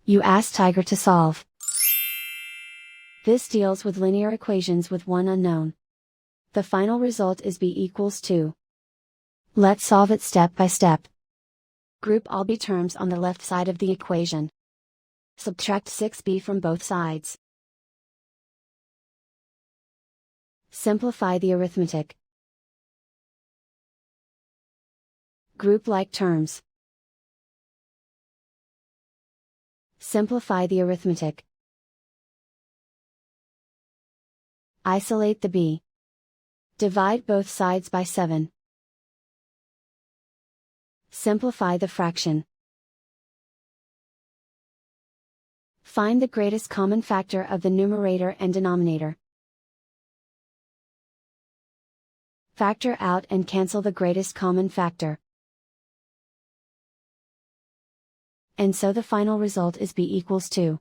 You ask Tiger to solve. This deals with linear equations with one unknown. The final result is b equals 2. Let's solve it step by step. Group all b terms on the left side of the equation. Subtract 6b from both sides. Simplify the arithmetic. Group like terms. Simplify the arithmetic. Isolate the b. Divide both sides by 7. Simplify the fraction. Find the greatest common factor of the numerator and denominator. Factor out and cancel the greatest common factor. And so the final result is b equals 2.